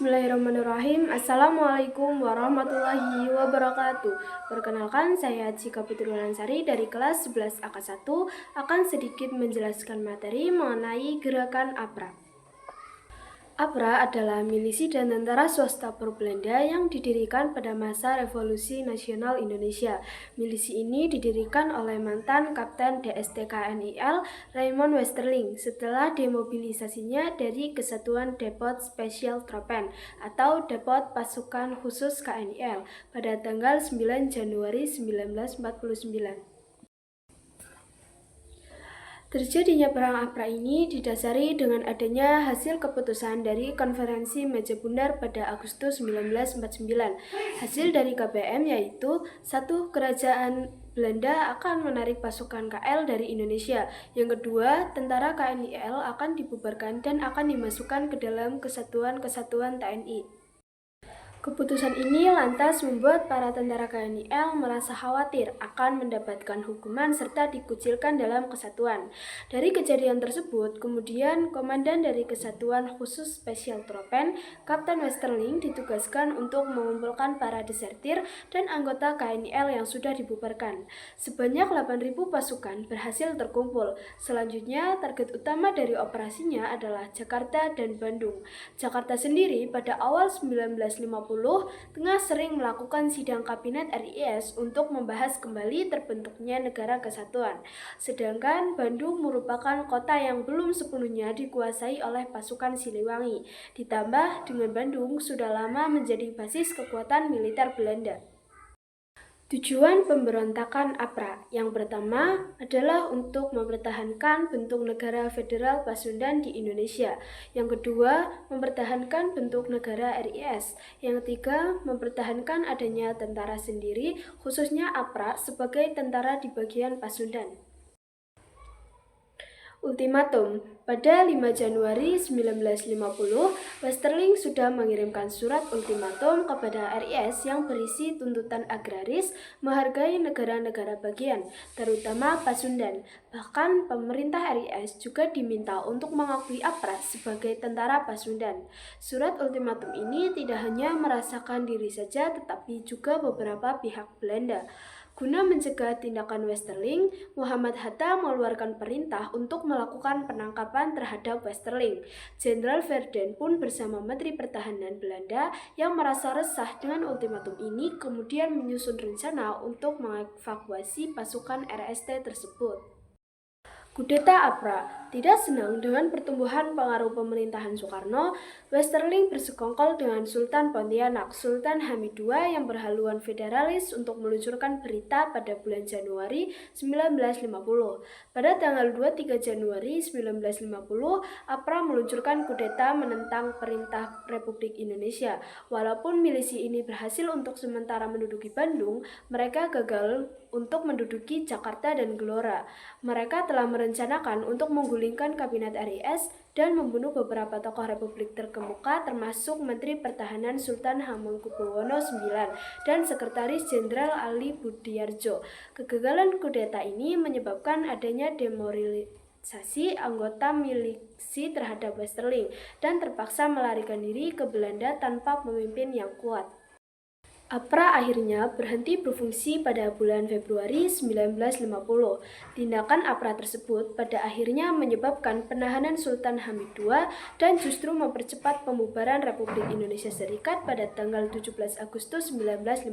Bismillahirrahmanirrahim. Assalamualaikum warahmatullahi wabarakatuh. Perkenalkan, saya Cika Putri Wulansari dari kelas 11 AK1 akan sedikit menjelaskan materi mengenai gerakan APRA. APRA adalah milisi dan tentara swasta pro-Belanda yang didirikan pada masa Revolusi Nasional Indonesia. Milisi ini didirikan oleh mantan Kapten DST KNIL Raymond Westerling setelah demobilisasinya dari Kesatuan Depot Special Troepen atau Depot Pasukan Khusus KNIL pada tanggal 9 Januari 1949. Terjadinya perang APRA ini didasari dengan adanya hasil keputusan dari Konferensi Meja Bundar pada Agustus 1949. Hasil dari KBM yaitu 1. Kerajaan Belanda akan menarik pasukan KL dari Indonesia. Yang kedua, tentara KNIL akan dibubarkan dan akan dimasukkan ke dalam kesatuan-kesatuan TNI. Keputusan ini lantas membuat para tentara KNIL merasa khawatir akan mendapatkan hukuman serta dikucilkan dalam kesatuan. Dari kejadian tersebut, kemudian Komandan dari Kesatuan Khusus Special Troepen, Kapten Westerling ditugaskan untuk mengumpulkan para desertir dan anggota KNIL yang sudah dibubarkan. Sebanyak 8.000 pasukan berhasil terkumpul. Selanjutnya, target utama dari operasinya adalah Jakarta dan Bandung. Jakarta sendiri pada awal 1950 tengah sering melakukan sidang kabinet RIS untuk membahas kembali terbentuknya negara kesatuan. Sedangkan Bandung merupakan kota yang belum sepenuhnya dikuasai oleh pasukan Siliwangi. Ditambah dengan Bandung sudah lama menjadi basis kekuatan militer Belanda. Tujuan pemberontakan APRA yang pertama adalah untuk mempertahankan bentuk negara federal Pasundan di Indonesia. Yang kedua, mempertahankan bentuk negara RIS. Yang ketiga, mempertahankan adanya tentara sendiri, khususnya APRA sebagai tentara di bagian Pasundan. Ultimatum. Pada 5 Januari 1950, Westerling sudah mengirimkan surat ultimatum kepada RIS yang berisi tuntutan agraris menghargai negara-negara bagian, terutama Pasundan. Bahkan pemerintah RIS juga diminta untuk mengakui APRA sebagai tentara Pasundan. Surat ultimatum ini tidak hanya merasakan diri saja, tetapi juga beberapa pihak Belanda. Guna mencegah tindakan Westerling, Muhammad Hatta mengeluarkan perintah untuk melakukan penangkapan terhadap Westerling. Jenderal Verden pun bersama Menteri Pertahanan Belanda yang merasa resah dengan ultimatum ini kemudian menyusun rencana untuk mengevakuasi pasukan RST tersebut. Kudeta APRA. Tidak senang dengan pertumbuhan pengaruh pemerintahan Soekarno, Westerling bersekongkol dengan Sultan Pontianak, Sultan Hamid II yang berhaluan federalis untuk meluncurkan berita pada bulan Januari 1950. Pada tanggal 23 Januari 1950, APRA meluncurkan kudeta menentang perintah Republik Indonesia. Walaupun milisi ini berhasil untuk sementara menduduki Bandung, mereka gagal untuk menduduki Jakarta dan Gelora. Mereka telah merencanakan untuk menggulingkan kabinet RIS dan membunuh beberapa tokoh Republik terkemuka termasuk Menteri Pertahanan Sultan Hamengkubuwono IX dan Sekretaris Jenderal Ali Budiarjo. Kegagalan kudeta ini menyebabkan adanya demoralisasi anggota milisi terhadap Westerling dan terpaksa melarikan diri ke Belanda tanpa pemimpin yang kuat. APRA akhirnya berhenti berfungsi pada bulan Februari 1950. Tindakan APRA tersebut pada akhirnya menyebabkan penahanan Sultan Hamid II dan justru mempercepat pembubaran Republik Indonesia Serikat pada tanggal 17 Agustus 1950,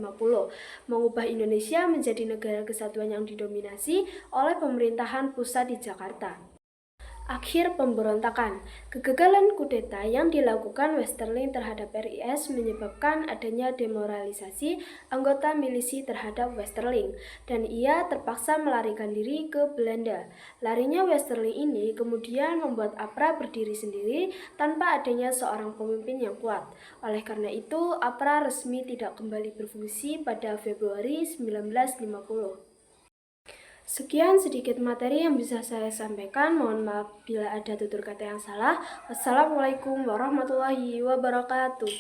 mengubah Indonesia menjadi negara kesatuan yang didominasi oleh pemerintahan pusat di Jakarta. Akhir pemberontakan. Kegagalan kudeta yang dilakukan Westerling terhadap RIS menyebabkan adanya demoralisasi anggota milisi terhadap Westerling, dan ia terpaksa melarikan diri ke Belanda. Larinya Westerling ini kemudian membuat APRA berdiri sendiri tanpa adanya seorang pemimpin yang kuat. Oleh karena itu, APRA resmi tidak kembali berfungsi pada Februari 1950. Sekian sedikit materi yang bisa saya sampaikan. Mohon maaf bila ada tutur kata yang salah. Wassalamualaikum warahmatullahi wabarakatuh.